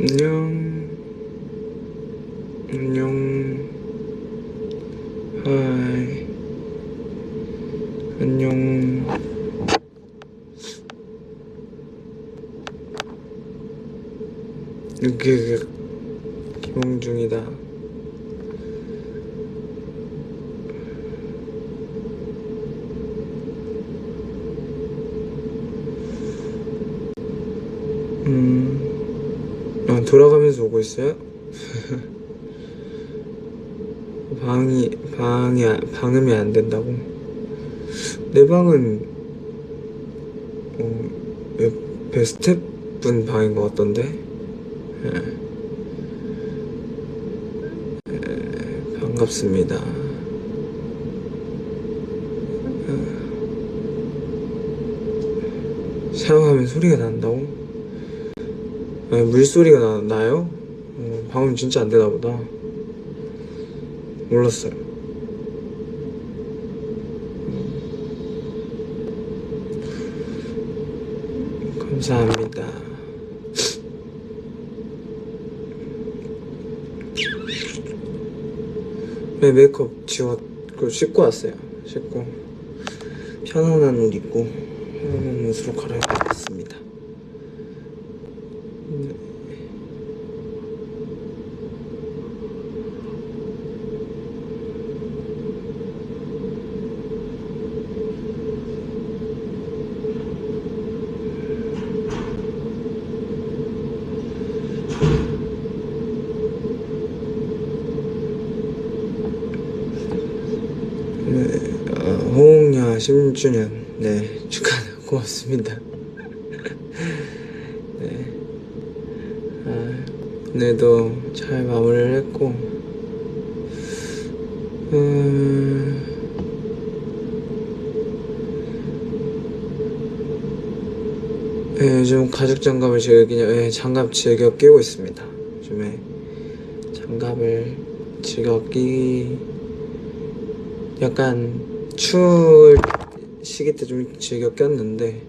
안녕, 안녕, 하이, 안녕. 이렇게 기봉 중이다. 돌아가면서 오고 있어요? 방음이 안 된다고? 내 방은, 옆에 스태프분 방인 것 같던데? 반갑습니다. 샤워하면 소리가 난다고? 아니, 물소리가 나요? 방음 진짜 안 되나 보다. 몰랐어요. 감사합니다. 네, 메이크업 지웠고 씻고 왔어요. 씻고 편안한 옷 입고 편안한 옷으로 갈아입었습니다. 호응야 10주년 축하 고맙습니다. 오늘도 잘 마무리를 했고 요즘 가죽 장갑을 장갑 즐겨 끼고 있습니다. 요즘에 장갑을 즐겨 약간 추울 시기 때 좀 즐겨 꼈는데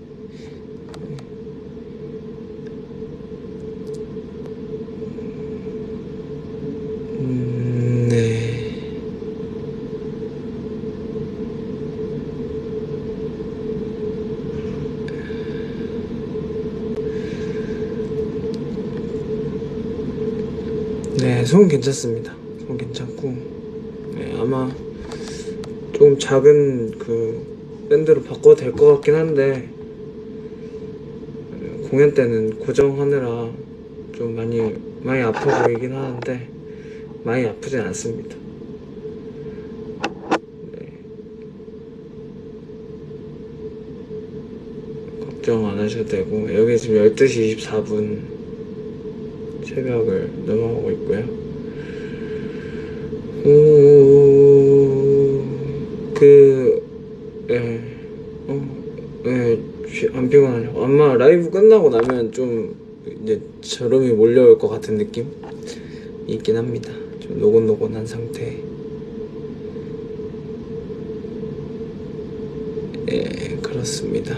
손 괜찮습니다. 손 괜찮고 아마 좀 작은 그 밴드로 바꿔도 될 것 같긴 한데 공연 때는 고정하느라 좀 많이 아파 보이긴 하는데 많이 아프진 않습니다. 걱정 안 하셔도 되고 여기 지금 12시 24분 새벽을 넘어가고 있고요. 안 피곤하냐고. 아마 라이브 끝나고 나면 좀 이제 저름이 몰려올 것 같은 느낌이 있긴 합니다. 좀 노곤노곤한 상태. 그렇습니다.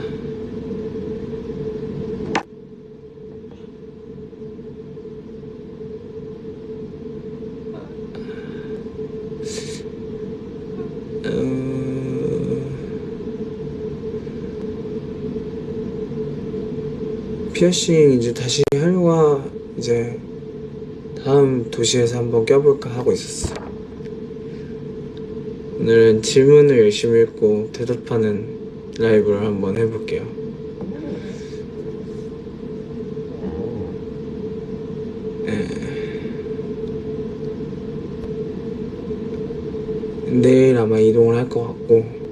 피어싱 이제 다시 하려고 이제 다음 도시에서 한번 껴볼까 하고 있었어. 오늘은 질문을 열심히 읽고 대답하는 라이브를 한번 해볼게요. 내일 아마 이동을 할 것 같고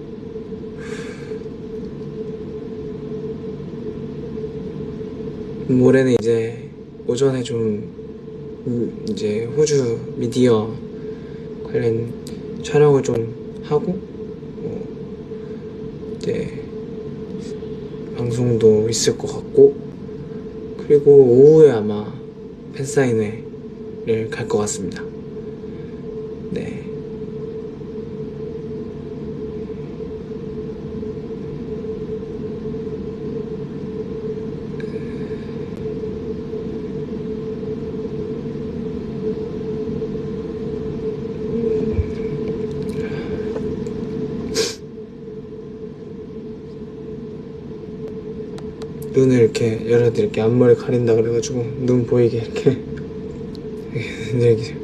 모레는 이제 오전에 좀 이제 호주 미디어 관련 촬영을 좀 하고 이제 방송도 있을 것 같고 그리고 오후에 아마 팬사인회를 갈 것 같습니다. 네. 눈을 이렇게 여러들 이렇게 앞머리 가린다 그래가지고 눈 보이게 이렇게 이렇게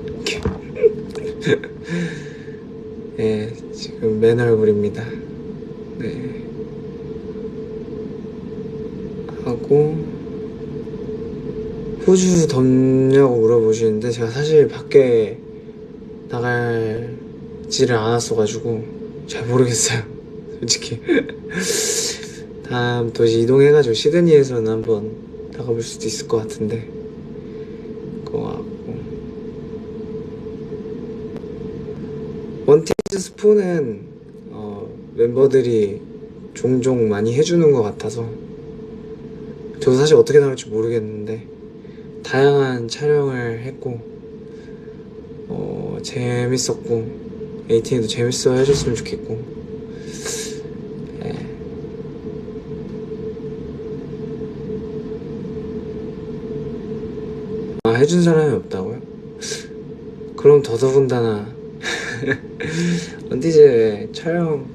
네, 지금 맨 얼굴입니다. 네. 하고 호주 덥냐고 물어보시는데 제가 사실 밖에 나갈지를 않았어가지고 잘 모르겠어요. 솔직히 다음 도시 이동해가지고 시드니에서는 한번 나가볼 수도 있을 것 같은데 그거 같고 원티즈 스포는 멤버들이 종종 많이 해주는 것 같아서 저도 사실 어떻게 나올지 모르겠는데 다양한 촬영을 했고 재밌었고 에이틴이도 재밌어 해줬으면 좋겠고 네. 해준 사람이 없다고요? 그럼 더더군다나 원티즈 촬영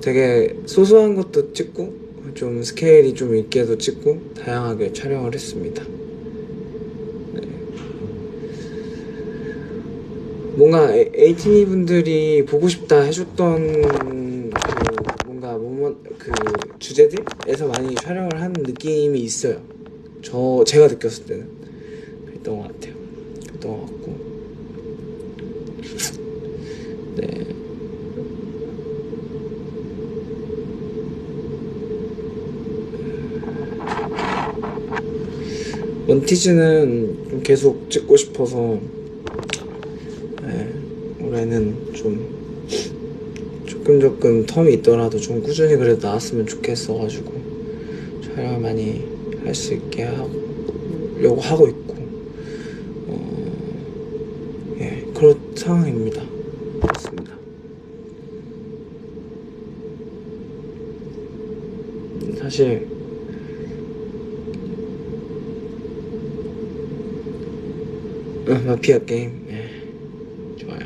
되게 소소한 것도 찍고 좀 스케일이 좀 있게도 찍고 다양하게 촬영을 했습니다. 네. 뭔가 에이티니 분들이 보고 싶다 해줬던 뭔가 그 주제들에서 많이 촬영을 한 느낌이 있어요. 제가 느꼈을 때는 그랬던 것 같아요. 그랬던 것 같고 네. 원티즈는 좀 계속 찍고 싶어서 네, 올해는 좀 조금 텀이 있더라도 좀 꾸준히 그래도 나왔으면 좋겠어가지고 촬영을 많이 할 수 있게 하려고 하고 있고 예, 그런 상황입니다. 그렇습니다. 사실 마피아 게임 좋아요.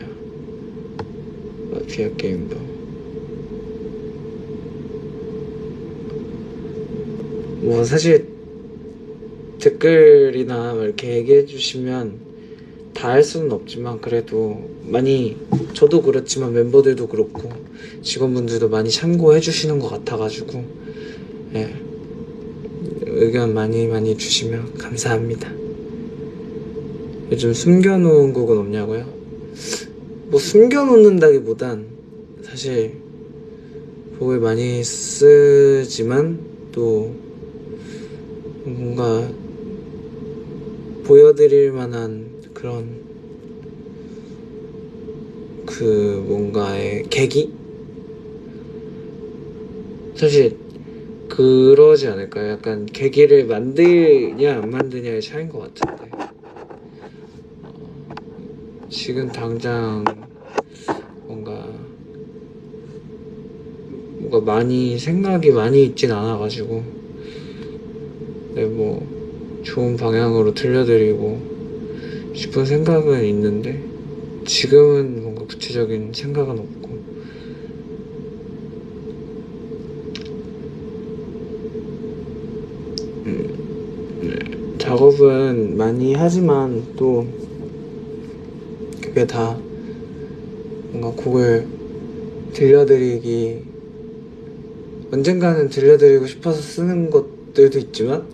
마피아 게임도 뭐 사실 댓글이나 이렇게 얘기해 주시면 다 할 수는 없지만 그래도 많이 저도 그렇지만 멤버들도 그렇고 직원분들도 많이 참고해 주시는 것 같아가지고 예, 의견 많이 주시면 감사합니다. 요즘 숨겨놓은 곡은 없냐고요? 뭐 숨겨놓는다기보단 사실 곡을 많이 쓰지만 또 뭔가 보여드릴 만한 그런 뭔가의 계기? 사실 그러지 않을까요? 약간 계기를 만드냐 안 만드냐의 차이인 것 같은데 지금 당장 뭔가 많이 생각이 많이 있진 않아가지고 네, 뭐 좋은 방향으로 들려드리고 싶은 생각은 있는데 지금은 뭔가 구체적인 생각은 없고 네, 작업은 많이 하지만 또 그게 다 뭔가 곡을 언젠가는 들려드리고 싶어서 쓰는 것들도 있지만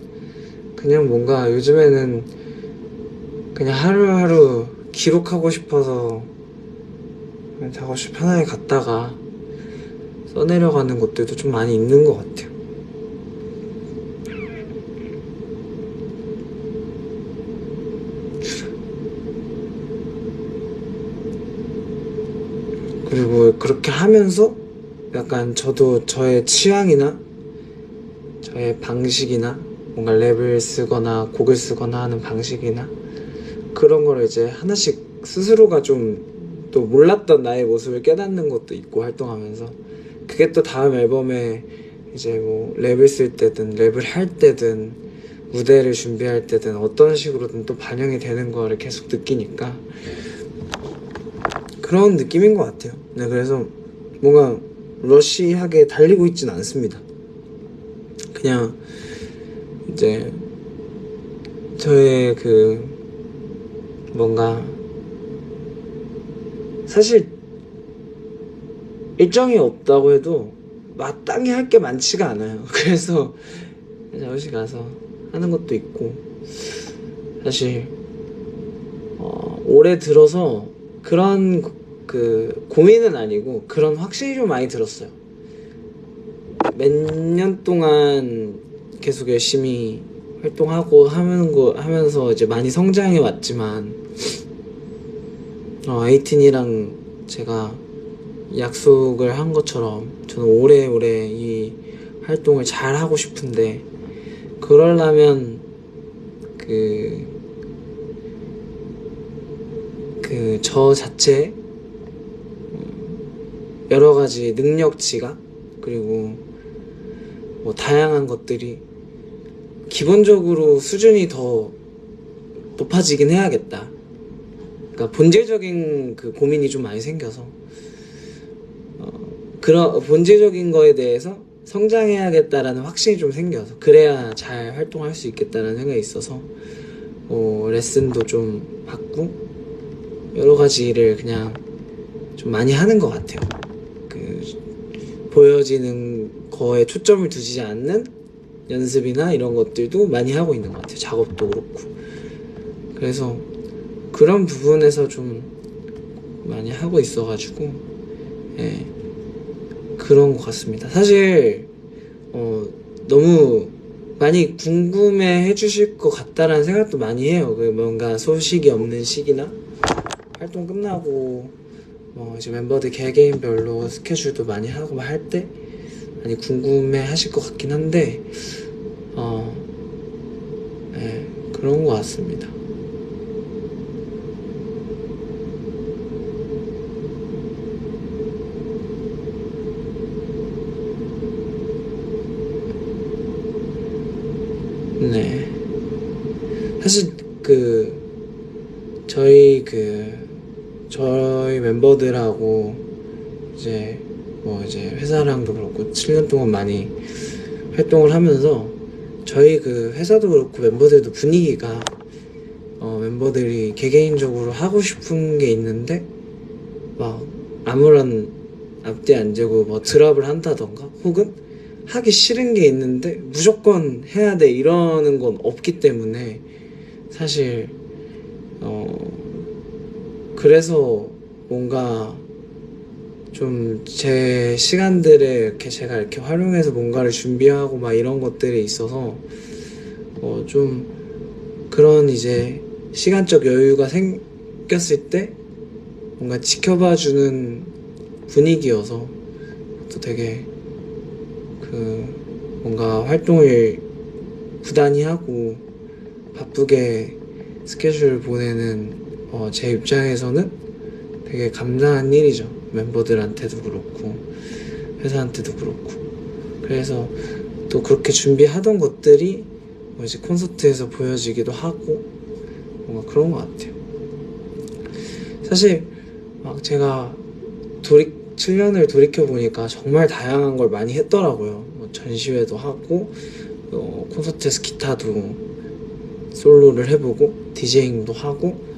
그냥 뭔가 요즘에는 그냥 하루하루 기록하고 싶어서 그냥 작업실 편하게 갔다가 써내려가는 것들도 좀 많이 있는 것 같아요. 그리고 그렇게 하면서 약간 저도 저의 취향이나 저의 방식이나 뭔가 랩을 쓰거나 곡을 쓰거나 하는 방식이나 그런 거를 이제 하나씩 스스로가 좀 또 몰랐던 나의 모습을 깨닫는 것도 있고 활동하면서 그게 또 다음 앨범에 이제 뭐 랩을 쓸 때든 랩을 할 때든 무대를 준비할 때든 어떤 식으로든 또 반영이 되는 거를 계속 느끼니까 그런 느낌인 것 같아요. 네, 그래서 뭔가 러시하게 달리고 있진 않습니다. 그냥 이제 저의 뭔가 사실 일정이 없다고 해도 마땅히 할 게 많지가 않아요. 그래서 잠시 가서 하는 것도 있고, 사실 올해 들어서 그런 고민은 아니고 그런 확신이 좀 많이 들었어요. 몇 년 동안 계속 열심히 활동하고 하면서 이제 많이 성장해 왔지만, 에이틴이랑 제가 약속을 한 것처럼 저는 오래오래 이 활동을 잘 하고 싶은데, 그러려면 저 자체 여러 가지 능력치가, 그리고 뭐 다양한 것들이 기본적으로 수준이 더 높아지긴 해야겠다. 그러니까 본질적인 고민이 좀 많이 생겨서 그런 본질적인 거에 대해서 성장해야겠다라는 확신이 좀 생겨서, 그래야 잘 활동할 수 있겠다는 생각이 있어서 레슨도 좀 받고 여러 가지 일을 그냥 좀 많이 하는 것 같아요. 보여지는 거에 초점을 두지 않는 연습이나 이런 것들도 많이 하고 있는 것 같아요. 작업도 그렇고. 그래서 그런 부분에서 좀 많이 하고 있어가지고, 예, 그런 것 같습니다. 사실 너무 많이 궁금해 해주실 것 같다라는 생각도 많이 해요. 뭔가 소식이 없는 시기나 활동 끝나고 이제 멤버들 개개인별로 스케줄도 많이 하고 할 때 많이 궁금해 하실 것 같긴 한데, 네, 그런 것 같습니다. 네. 사실 저희 멤버들하고 이제 회사랑도 그렇고 7년 동안 많이 활동을 하면서 저희 회사도 그렇고 멤버들도 분위기가 멤버들이 개개인적으로 하고 싶은 게 있는데 막 아무런 앞뒤 안 재고 뭐 드랍을 한다던가, 혹은 하기 싫은 게 있는데 무조건 해야 돼 이러는 건 없기 때문에, 사실 그래서 뭔가 좀 제 시간들을 제가 이렇게 활용해서 뭔가를 준비하고 막 이런 것들이 있어서 좀 그런 이제 시간적 여유가 생겼을 때 뭔가 지켜봐주는 분위기여서 또 되게 뭔가 활동을 부단히 하고 바쁘게 스케줄 보내는 제 입장에서는 되게 감사한 일이죠. 멤버들한테도 그렇고 회사한테도 그렇고. 그래서 또 그렇게 준비하던 것들이 이제 콘서트에서 보여지기도 하고 뭔가 그런 것 같아요. 사실 막 제가 7년을 돌이켜보니까 정말 다양한 걸 많이 했더라고요. 전시회도 하고 콘서트에서 기타도 솔로를 해보고 디제잉도 하고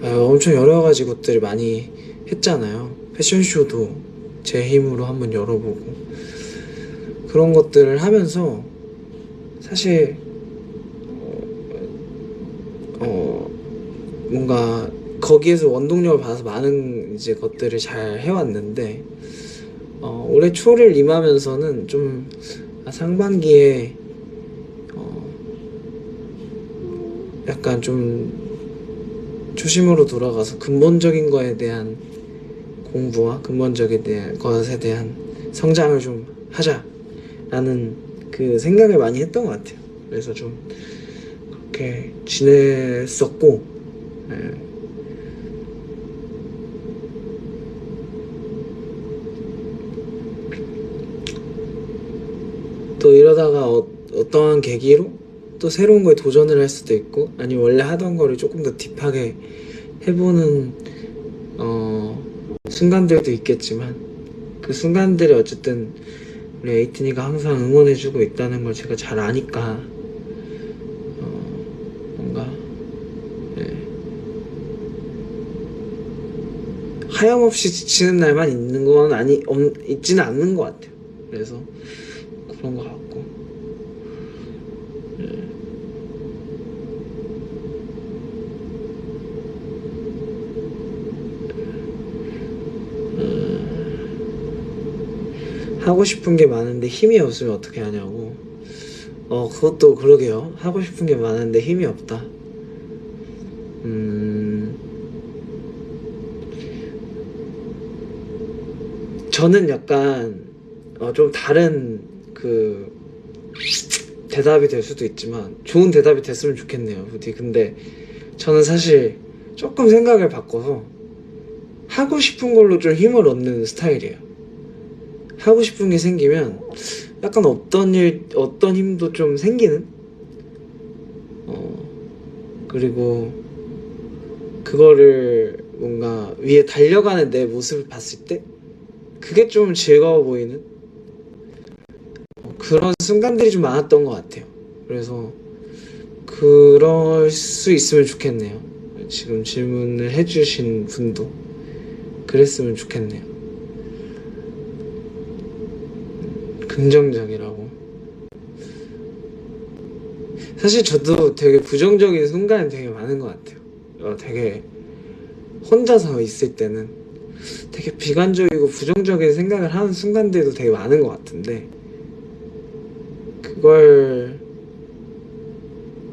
엄청 여러 가지 것들을 많이 했잖아요. 패션쇼도 제 힘으로 한번 열어보고, 그런 것들을 하면서 사실 뭔가 거기에서 원동력을 받아서 많은 이제 것들을 잘 해왔는데, 올해 초를 임하면서는 좀 상반기에 약간 좀 초심으로 돌아가서 근본적인 거에 대한 공부와 근본적인 것에 대한 성장을 좀 하자라는 생각을 많이 했던 것 같아요. 그래서 좀 그렇게 지냈었고, 또 이러다가 어떠한 계기로 또 새로운 거에 도전을 할 수도 있고, 아니면 원래 하던 거를 조금 더 딥하게 해보는 순간들도 있겠지만, 그 순간들이 어쨌든 우리 에이튼이가 항상 응원해주고 있다는 걸 제가 잘 아니까 뭔가 하염없이 지치는 날만 있는 건 있지는 않는 것 같아요. 그래서 그런 것 같고 하고 싶은 게 많은데 힘이 없으면 어떻게 하냐고. 그것도 그러게요. 하고 싶은 게 많은데 힘이 없다. 저는 약간 좀 다른 그 대답이 될 수도 있지만 좋은 대답이 됐으면 좋겠네요, 부디. 근데 저는 사실 조금 생각을 바꿔서 하고 싶은 걸로 좀 힘을 얻는 스타일이에요. 하고 싶은 게 생기면 약간 어떤 힘도 좀 생기는? 그리고 그거를 뭔가 위에 달려가는 내 모습을 봤을 때 그게 좀 즐거워 보이는 그런 순간들이 좀 많았던 것 같아요. 그래서 그럴 수 있으면 좋겠네요. 지금 질문을 해주신 분도 그랬으면 좋겠네요. 긍정적이라고. 사실 저도 되게 부정적인 순간이 되게 많은 것 같아요. 되게 혼자서 있을 때는 되게 비관적이고 부정적인 생각을 하는 순간들도 되게 많은 것 같은데 그걸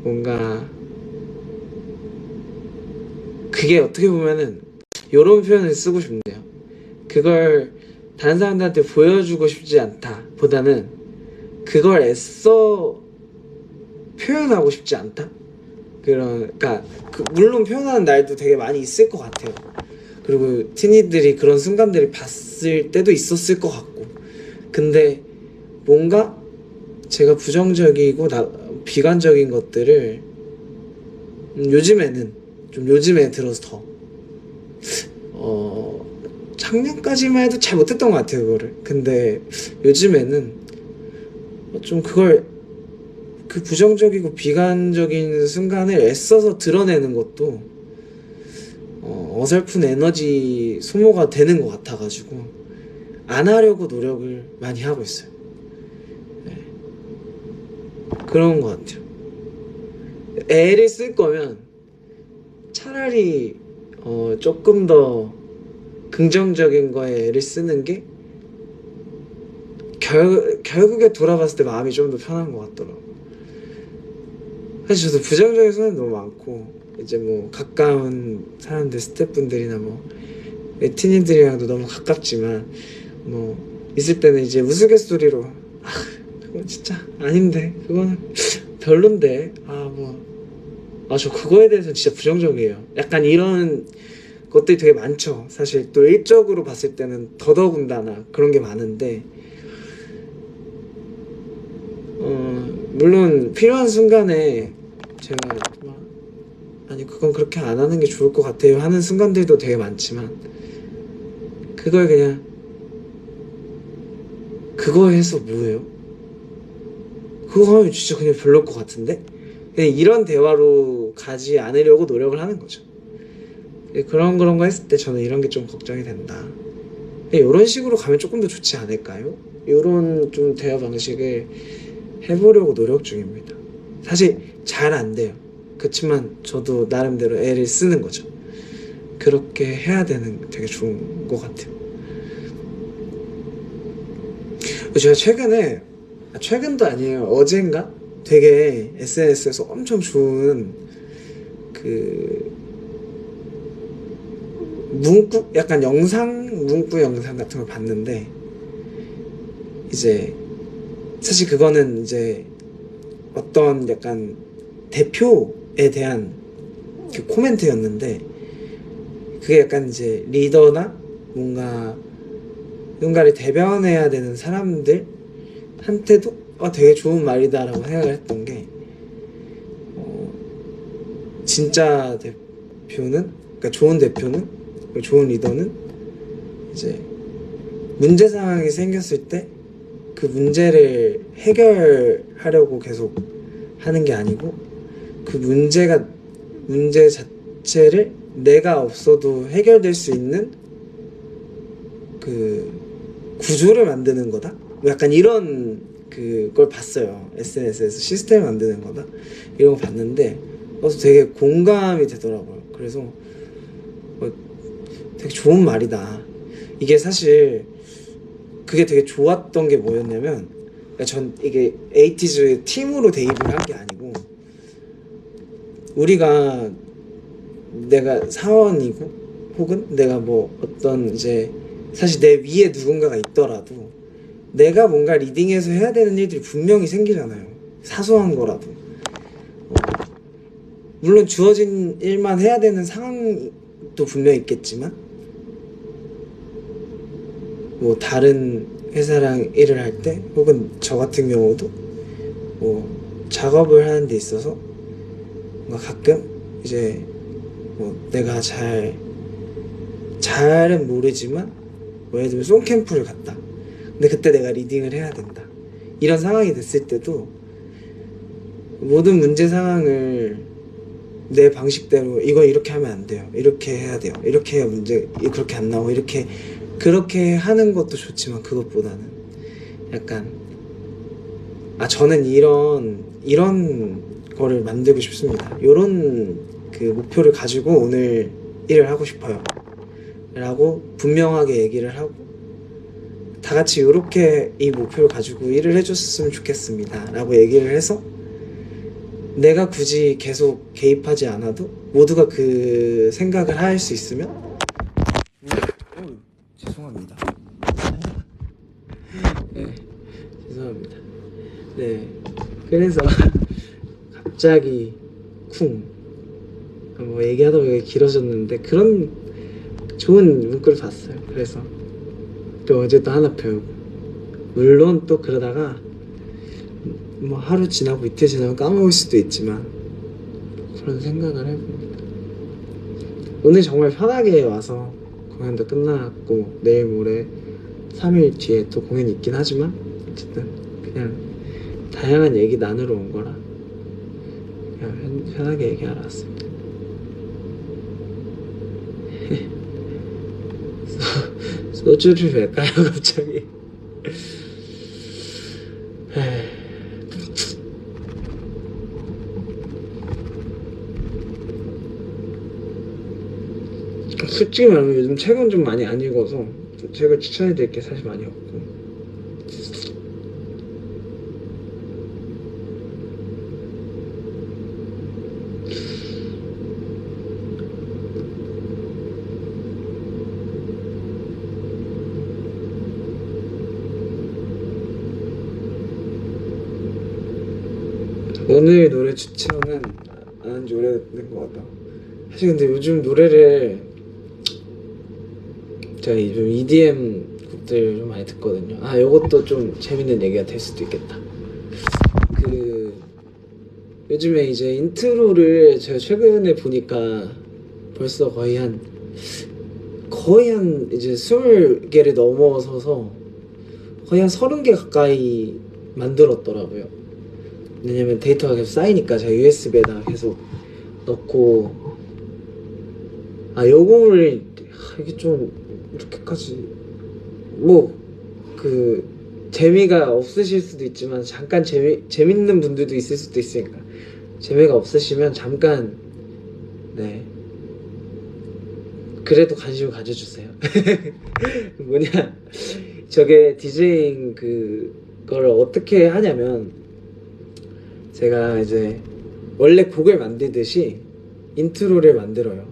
뭔가 그게 어떻게 보면은 요런 표현을 쓰고 싶네요. 그걸 다른 사람들한테 보여주고 싶지 않다 보다는 그걸 애써 표현하고 싶지 않다? 그러니까 물론 표현하는 날도 되게 많이 있을 것 같아요. 그리고 티니들이 그런 순간들을 봤을 때도 있었을 것 같고 근데 뭔가 제가 부정적이고 비관적인 것들을 요즘에 들어서 더 작년까지만 해도 잘 못했던 것 같아요 그거를. 근데 요즘에는 좀 그걸 그 부정적이고 비관적인 순간을 애써서 드러내는 것도 어설픈 에너지 소모가 되는 것 같아가지고 안 하려고 노력을 많이 하고 있어요. 네. 그런 것 같아요. 애를 쓸 거면 차라리 조금 더 긍정적인 거에 애를 쓰는 게 결국에 돌아봤을 때 마음이 좀 더 편한 것 같더라고요. 사실 저도 부정적인 순간이 너무 많고 이제 뭐 가까운 사람들 스태프분들이나 뭐 티니들이랑도 너무 가깝지만 뭐 있을 때는 이제 우스갯소리로 그건 진짜 아닌데 그거는 별론데 저 그거에 대해서 진짜 부정적이에요. 약간 이런 것들이 되게 많죠. 사실 또 일적으로 봤을 때는 더더군다나 그런 게 많은데 물론 필요한 순간에 제가 아니 그건 그렇게 안 하는 게 좋을 것 같아요 하는 순간들도 되게 많지만 그걸 그냥 그거 해서 뭐예요? 그거 하면 진짜 그냥 별로일 것 같은데? 그냥 이런 대화로 가지 않으려고 노력을 하는 거죠. 그런 거 했을 때 저는 이런 게 좀 걱정이 된다. 이런 식으로 가면 조금 더 좋지 않을까요? 이런 좀 대화 방식을 해보려고 노력 중입니다. 사실 잘 안 돼요. 그렇지만 저도 나름대로 애를 쓰는 거죠. 그렇게 해야 되는 되게 좋은 것 같아요. 제가 최근도 아니에요. 어젠가? 되게 SNS에서 엄청 좋은 약간 문구 영상 같은 걸 봤는데 이제 사실 그거는 이제 어떤 약간 대표에 대한 그 코멘트였는데 그게 약간 이제 리더나 누군가를 대변해야 되는 사람들한테도 되게 좋은 말이다라고 생각을 했던 게 진짜 대표는 그러니까 좋은 대표는 좋은 리더는 이제 문제 상황이 생겼을 때 그 문제를 해결하려고 계속 하는 게 아니고 그 문제 자체를 내가 없어도 해결될 수 있는 그 구조를 만드는 거다? 뭐 약간 이런 그걸 봤어요. SNS에서 시스템을 만드는 거다? 이런 거 봤는데 그래서 되게 공감이 되더라고요. 그래서 되게 좋은 말이다. 이게 사실 그게 되게 좋았던 게 뭐였냐면 전 이게 에이티즈 팀으로 대입을 한 게 아니고 우리가 내가 사원이고 혹은 내가 뭐 어떤 이제 사실 내 위에 누군가가 있더라도 내가 뭔가 리딩해서 해야 되는 일들이 분명히 생기잖아요. 사소한 거라도 물론 주어진 일만 해야 되는 상황도 분명히 있겠지만 뭐 다른 회사랑 일을 할 때 혹은 저 같은 경우도 뭐 작업을 하는 데 있어서 뭔가 가끔 이제 뭐 내가 잘은 모르지만 뭐 예를 들면 송캠프를 갔다. 근데 그때 내가 리딩을 해야 된다. 이런 상황이 됐을 때도 모든 문제 상황을 내 방식대로 이거 이렇게 하면 안 돼요. 이렇게 해야 돼요. 이렇게 해야 문제 그렇게 안 나오고 이렇게 그렇게 하는 것도 좋지만 그것보다는 약간 저는 이런 거를 만들고 싶습니다. 이런 그 목표를 가지고 오늘 일을 하고 싶어요. 라고 분명하게 얘기를 하고 다 같이 이렇게 이 목표를 가지고 일을 해줬으면 좋겠습니다. 라고 얘기를 해서 내가 굳이 계속 개입하지 않아도 모두가 그 생각을 할 수 있으면 죄송합니다. 네, 죄송합니다. 네, 그래서 갑자기 뭐 얘기하다 보니까 길어졌는데 그런 좋은 문구를 봤어요. 그래서 또 어제 또 하나 배우고 물론 또 그러다가 뭐 하루 지나고 이틀 지나면 까먹을 수도 있지만 그런 생각을 해봅니다. 오늘 정말 편하게 와서 공연도 끝났고 내일 모레 3일 뒤에 또 공연이 있긴 하지만 어쨌든 그냥 다양한 얘기 나누러 온 거라 그냥 편하게 얘기하러 왔습니다. 소주를 뵐까요 갑자기? 솔직히 말하면 요즘 책은 좀 많이 안 읽어서 책을 추천해드릴 게 사실 많이 없고 오늘 노래 추천은 안 한 지 오래된 것 같다. 사실 근데 요즘 노래를 제가 좀 EDM 곡들 좀 많이 듣거든요. 요것도 좀 재밌는 얘기가 될 수도 있겠다. 요즘에 이제 인트로를 제가 최근에 보니까 벌써 거의 한 이제 20개를 넘어서서 거의 한 30개 가까이 만들었더라고요. 왜냐면 데이터가 계속 쌓이니까 제가 USB에다가 계속 넣고 요거를 이게 좀 이렇게까지 뭐 재미가 없으실 수도 있지만 잠깐 재밌는 분들도 있을 수도 있으니까 재미가 없으시면 잠깐 네 그래도 관심을 가져주세요. 뭐냐 저게 디제잉 그걸 어떻게 하냐면 제가 이제 원래 곡을 만들듯이 인트로를 만들어요.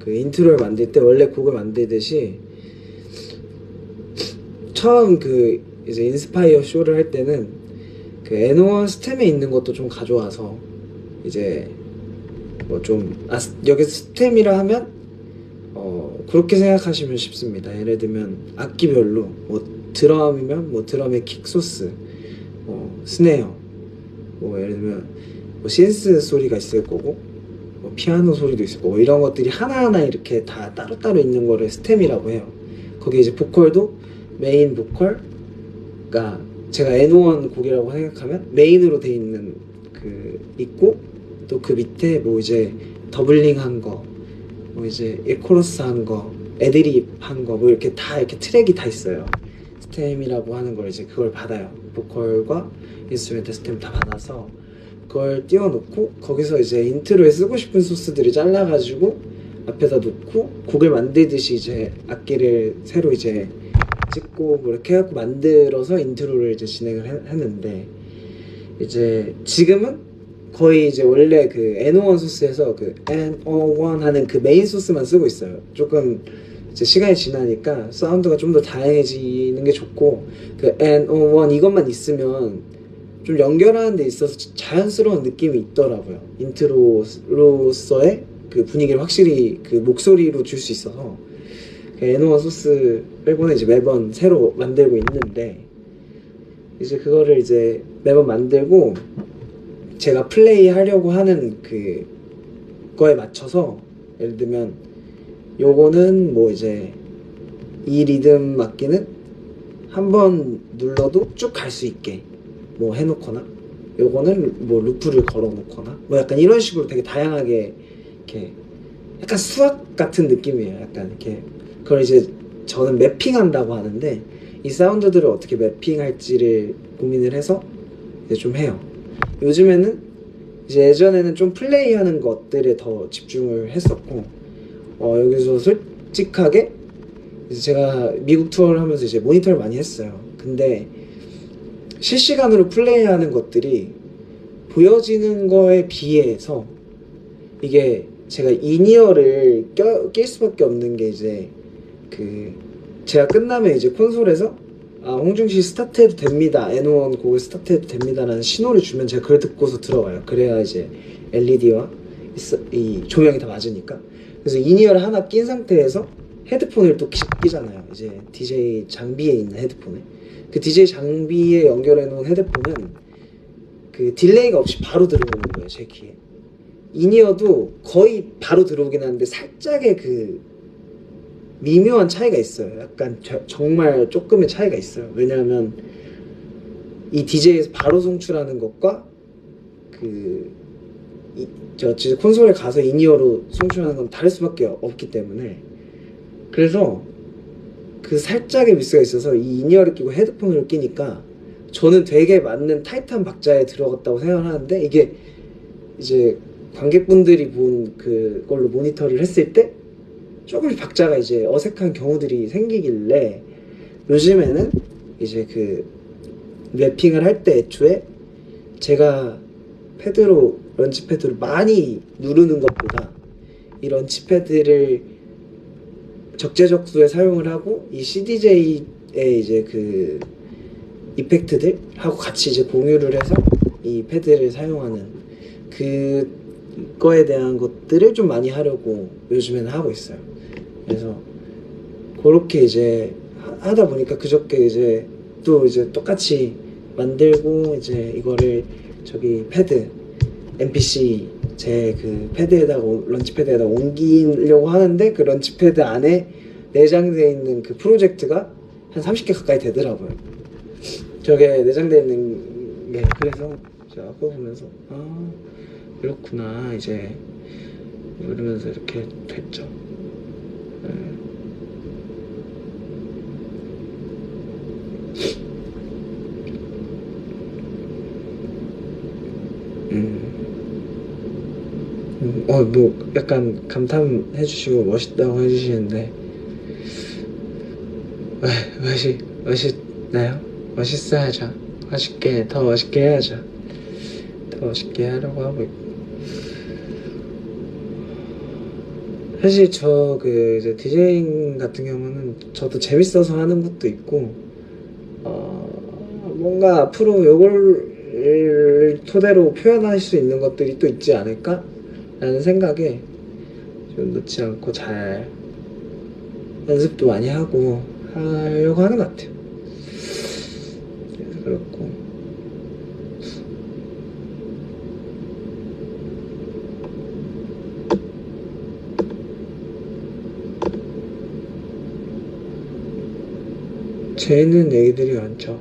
인트로를 만들 때 원래 곡을 만들듯이 처음 이제 인스파이어 쇼를 할 때는 애노원 스템에 있는 것도 좀 가져와서 이제 뭐 좀 여기서 스템이라 하면 그렇게 생각하시면 쉽습니다. 예를 들면 악기별로 뭐 드럼이면 뭐 드럼의 킥 소스, 스네어, 뭐 예를 들면 뭐 신스 소리가 있을 거고 뭐 피아노 소리도 있을 거고 이런 것들이 하나하나 이렇게 다 따로따로 있는 거를 스템이라고 해요. 거기에 이제 보컬도 메인 보컬, 그러니까 제가 N1 곡이라고 생각하면 메인으로 돼 있는 그 있고 또 그 밑에 뭐 이제 더블링 한 거, 뭐 이제 코러스 한 거, 애드립 한 거 뭐 이렇게 다 이렇게 트랙이 다 있어요. 스템이라고 하는 걸 이제 그걸 받아요. 보컬과 인스트루멘트 스템 다 받아서 그걸 띄워놓고 거기서 이제 인트로에 쓰고 싶은 소스들을 잘라가지고 앞에다 놓고 곡을 만들듯이 이제 악기를 새로 이제 찍고 뭐 이렇게 해갖고 만들어서 인트로를 이제 진행을 했는데 이제 지금은 거의 이제 원래 그 N01 소스에서 그 N01 하는 그 메인 소스만 쓰고 있어요. 조금 이제 시간이 지나니까 사운드가 좀 더 다양해지는 게 좋고 그 N01 이것만 있으면 좀 연결하는 데 있어서 자연스러운 느낌이 있더라고요. 인트로로서의 그 분위기를 확실히 그 목소리로 줄 수 있어서 그 N01 소스 빼고는 이제 매번 새로 만들고 있는데 이제 그거를 이제 매번 만들고 제가 플레이 하려고 하는 그 거에 맞춰서 예를 들면 요거는 뭐 이제 이 리듬 악기는 한 번 눌러도 쭉 갈 수 있게 뭐 해놓거나 요거는 뭐 루프를 걸어 놓거나 뭐 약간 이런 식으로 되게 다양하게 이렇게 약간 수학 같은 느낌이에요. 약간 이렇게 그걸 이제 저는 매핑한다고 하는데 이 사운드들을 어떻게 매핑할지를 고민을 해서 이제 좀 해요. 요즘에는 이제 예전에는 좀 플레이하는 것들에 더 집중을 했었고 여기서 솔직하게 이제 제가 미국 투어를 하면서 이제 모니터를 많이 했어요. 근데 실시간으로 플레이하는 것들이 보여지는 거에 비해서 이게 제가 인이어를 낄 수밖에 없는 게 이제 그 제가 끝나면 이제 콘솔에서 홍중씨 스타트해도 됩니다. N1 곡을 스타트해도 됩니다라는 신호를 주면 제가 그걸 듣고서 들어가요. 그래야 이제 LED와 이 조명이 다 맞으니까. 그래서 인이어를 하나 낀 상태에서 헤드폰을 또 끼잖아요. 이제 DJ 장비에 있는 헤드폰에. 그 DJ 장비에 연결해 놓은 헤드폰은 그 딜레이가 없이 바로 들어오는 거예요. 제 귀에. 인이어도 거의 바로 들어오긴 하는데 살짝의 그 미묘한 차이가 있어요. 약간 정말 조금의 차이가 있어요. 왜냐하면 이 DJ에서 바로 송출하는 것과 저 콘솔에 가서 인이어로 송출하는 건 다를 수밖에 없기 때문에 그래서 그 살짝의 미스가 있어서 이 인이어를 끼고 헤드폰을 끼니까 저는 되게 맞는 타이트한 박자에 들어갔다고 생각을 하는데 이게 이제 관객분들이 본 그걸로 모니터를 했을 때 조금씩 박자가 이제 어색한 경우들이 생기길래 요즘에는 이제 그 랩핑을 할 때 애초에 제가 패드로 런치패드로 많이 누르는 것보다 이 런치패드를 적재적소에 사용을 하고 이 CDJ의 이제 그 이펙트들하고 같이 이제 공유를 해서 이 패드를 사용하는 그거에 대한 것들을 좀 많이 하려고 요즘에는 하고 있어요. 그래서 그렇게 이제 하다 보니까 그저께 이제 또 이제 똑같이 만들고 이제 이거를 저기 패드 MPC 제 그 패드에다가 런치패드에다 옮기려고 하는데 그 런치패드 안에 내장되어 있는 그 프로젝트가 한 30개 가까이 되더라고요. 저게 내장되어 있는 게 그래서 제가 그거 보면서 그렇구나 이제 이러면서 이렇게 됐죠. 뭐 약간 감탄해 주시고 멋있다고 해주시는데 멋있나요? 멋있어야죠. 더 멋있게 해야죠. 더 멋있게 하려고 하고 있고 사실 저 그 이제 디제잉 같은 경우는 저도 재밌어서 하는 것도 있고 뭔가 앞으로 요걸 토대로 표현할 수 있는 것들이 또 있지 않을까? 라는 생각에 좀 놓지 않고 잘 연습도 많이 하고 하려고 하는 것 같아요. 그래서 그렇고 재밌는 얘기들이 많죠.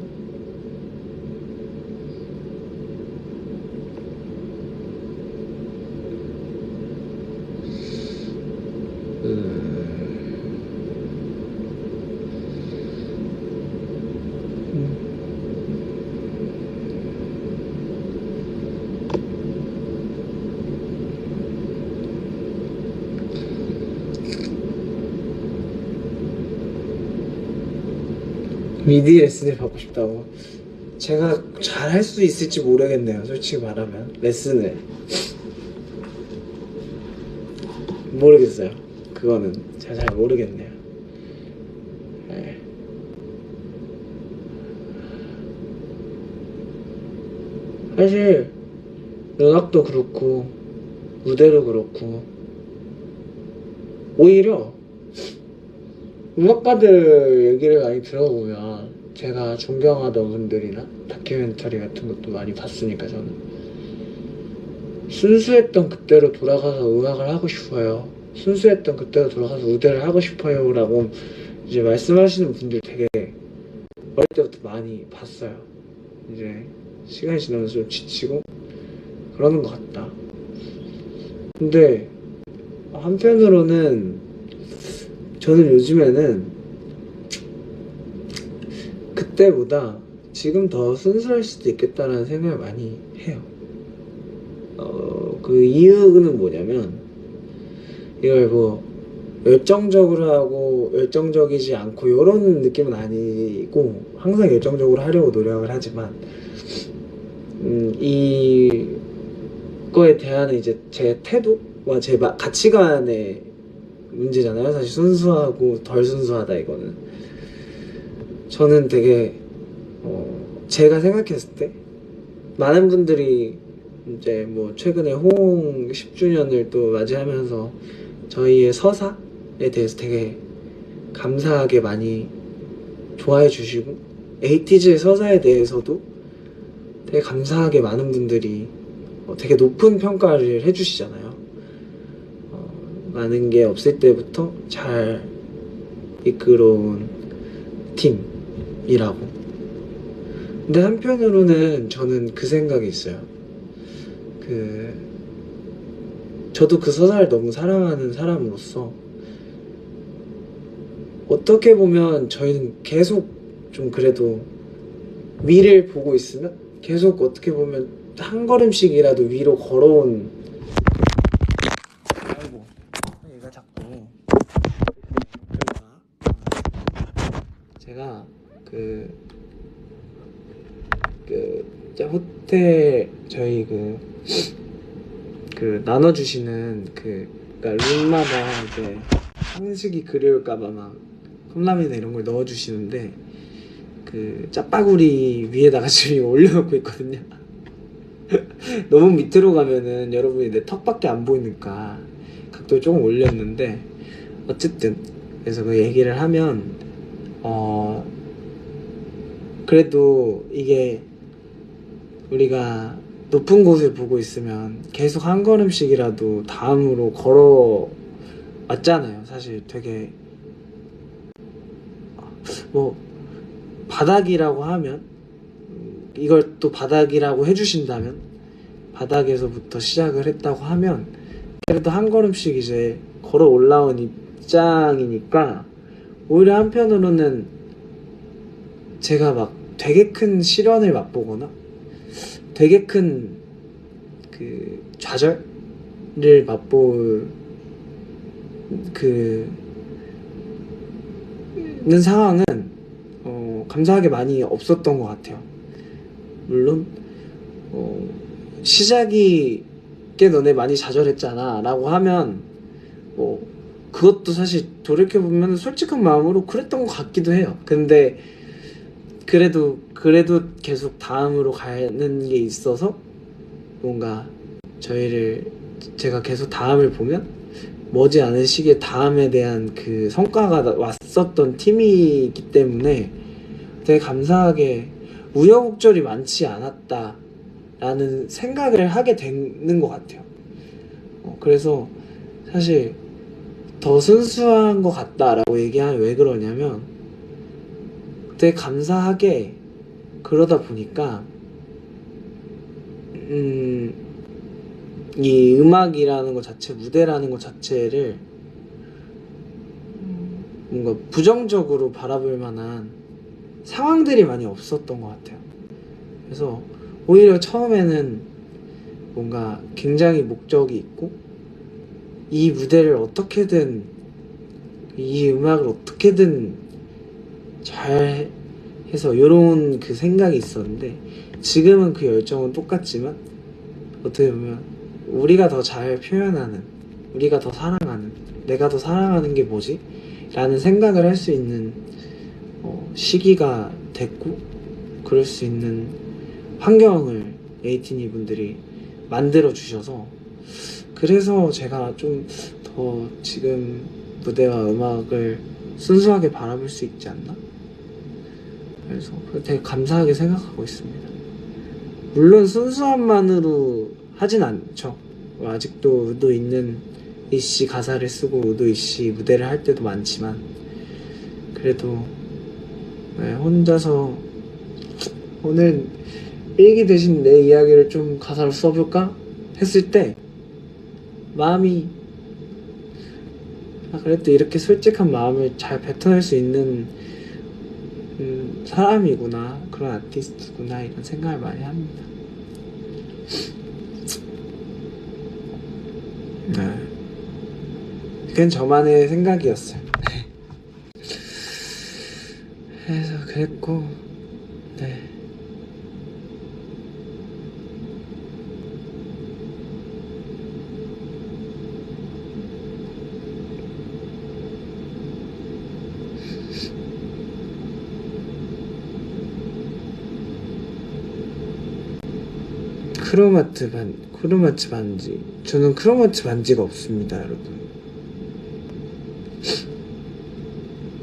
미디 레슨을 받고 싶다고. 제가 잘 할 수 있을지 모르겠네요, 솔직히 말하면. 레슨을 모르겠어요. 그거는 제가 잘 모르겠네요. 네. 사실 음악도 그렇고 무대도 그렇고 오히려 음악가들 얘기를 많이 들어보면, 제가 존경하던 분들이나 다큐멘터리 같은 것도 많이 봤으니까 저는 순수했던 그때로 돌아가서 음악을 하고 싶어요, 순수했던 그때로 돌아가서 무대를 하고 싶어요 라고 이제 말씀하시는 분들 되게 어릴 때부터 많이 봤어요. 이제 시간이 지나면서 좀 지치고 그러는 것 같다. 근데 한편으로는 저는 요즘에는 그때보다 지금 더 순수할 수도 있겠다라는 생각을 많이 해요. 그 이유는 뭐냐면, 이걸 뭐 열정적으로 하고 열정적이지 않고 이런 느낌은 아니고, 항상 열정적으로 하려고 노력을 하지만 이거에 대한 이제 제 태도와 제 가치관의 문제잖아요. 사실 순수하고 덜 순수하다, 이거는. 저는 되게 제가 생각했을 때 많은 분들이 이제 뭐 최근에 호응 10주년을 또 맞이하면서 저희의 서사에 대해서 되게 감사하게 많이 좋아해 주시고, 에이티즈의 서사에 대해서도 되게 감사하게 많은 분들이 되게 높은 평가를 해주시잖아요. 많은 게 없을 때부터 잘 이끌어온 팀이라고. 근데 한편으로는 저는 그 생각이 있어요. 저도 그 서사를 너무 사랑하는 사람으로서 어떻게 보면 저희는 계속 좀 그래도 위를 보고 있으면, 계속 어떻게 보면 한 걸음씩이라도 위로 걸어온. 아이고, 얘가 자꾸. 그러니까 제가 호텔 저희 나눠주시는 그러니까 룸마다 이제 한식이 그리울까봐 막 컵라면이나 이런 걸 넣어주시는데, 짜파구리 위에다가 지금 올려놓고 있거든요. 너무 밑으로 가면은 여러분이 내 턱밖에 안 보이니까 각도를 조금 올렸는데, 어쨌든 그래서 그 얘기를 하면 그래도 이게 우리가 높은 곳을 보고 있으면 계속 한 걸음씩이라도 다음으로 걸어 왔잖아요. 사실 되게 뭐 바닥이라고 하면, 이걸 또 바닥이라고 해주신다면, 바닥에서부터 시작을 했다고 하면 그래도 한 걸음씩 이제 걸어 올라온 입장이니까, 오히려 한편으로는 제가 막 되게 큰 시련을 맛보거나 되게 큰 좌절을 맛볼 는 상황은 감사하게 많이 없었던 것 같아요. 물론 시작이 꽤 너네 많이 좌절했잖아 라고 하면 뭐 그것도 사실 돌이켜보면 솔직한 마음으로 그랬던 것 같기도 해요. 근데 그래도 계속 다음으로 가는 게 있어서, 뭔가 제가 계속 다음을 보면 머지않은 시기에 다음에 대한 그 성과가 왔었던 팀이기 때문에 되게 감사하게 우여곡절이 많지 않았다 라는 생각을 하게 되는 것 같아요. 그래서 사실 더 순수한 것 같다라고 얘기하면 왜 그러냐면, 되게 감사하게 그러다 보니까 이 음악이라는 것 자체, 무대라는 것 자체를 뭔가 부정적으로 바라볼 만한 상황들이 많이 없었던 것 같아요. 그래서 오히려 처음에는 뭔가 굉장히 목적이 있고, 이 무대를 어떻게든, 이 음악을 어떻게든 잘 해서 요런 그 생각이 있었는데, 지금은 그 열정은 똑같지만 어떻게 보면 우리가 더 잘 표현하는, 우리가 더 사랑하는, 내가 더 사랑하는 게 뭐지? 라는 생각을 할 수 있는 시기가 됐고, 그럴 수 있는 환경을 에이티니 분들이 만들어 주셔서, 그래서 제가 좀 더 지금 무대와 음악을 순수하게 바라볼 수 있지 않나? 그래서 되게 감사하게 생각하고 있습니다. 물론 순수함만으로 하진 않죠. 아직도 의도 있는 이씨 가사를 쓰고 의도 이씨 무대를 할 때도 많지만, 그래도 혼자서 오늘 일기 대신 내 이야기를 좀 가사로 써볼까 했을 때 마음이, 그래도 이렇게 솔직한 마음을 잘 뱉어낼 수 있는 사람이구나, 그런 아티스트구나, 이런 생각을 많이 합니다. 그건 저만의 생각이었어요. 그래서 그랬고, 네. 크로마트 반지. 저는 크로마트 반지가 없습니다, 여러분.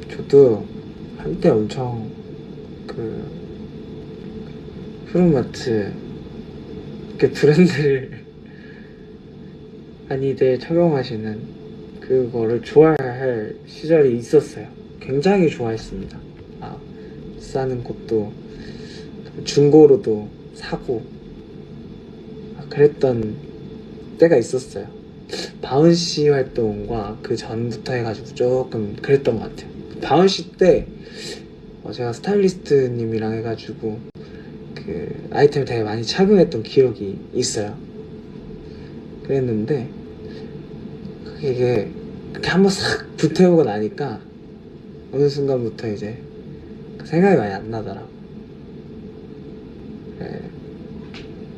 저도 한때 엄청 크로마트 이렇게 브랜드를 많이들 착용하시는 그거를 좋아할 시절이 있었어요. 굉장히 좋아했습니다. 싸는 것도 중고로도 사고 그랬던 때가 있었어요. 바운씨 활동과 그 전부터 해가지고 조금 그랬던 것 같아요. 바운씨 때 제가 스타일리스트님이랑 해가지고 그 아이템을 되게 많이 착용했던 기억이 있어요. 그랬는데 이게 이렇게 한번 싹 불태우고 나니까 어느 순간부터 이제 생각이 많이 안 나더라고.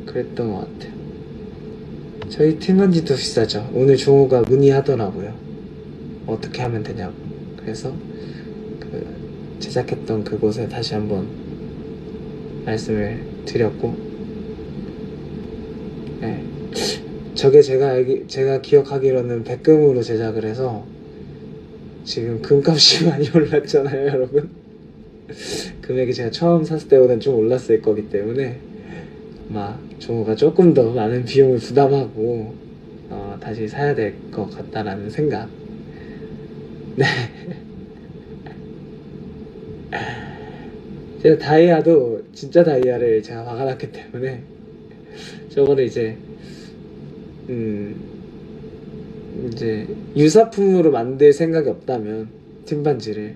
그랬던 것 같아요. 저희 팀 반지도 비싸죠. 오늘 종호가 문의하더라고요. 어떻게 하면 되냐고. 그래서 제작했던 그곳에 다시 한번 말씀을 드렸고, 저게 제가 기억하기로는 백금으로 제작을 해서 지금 금값이 많이 올랐잖아요, 여러분. 금액이 제가 처음 샀을 때보다는 좀 올랐을 거기 때문에 아마 종호가 조금 더 많은 비용을 부담하고 다시 사야 될 것 같다라는 생각. 네. 제가 다이아도 진짜 다이아를 제가 박아놨기 때문에 저거를 이제 유사품으로 만들 생각이 없다면 팀반지를,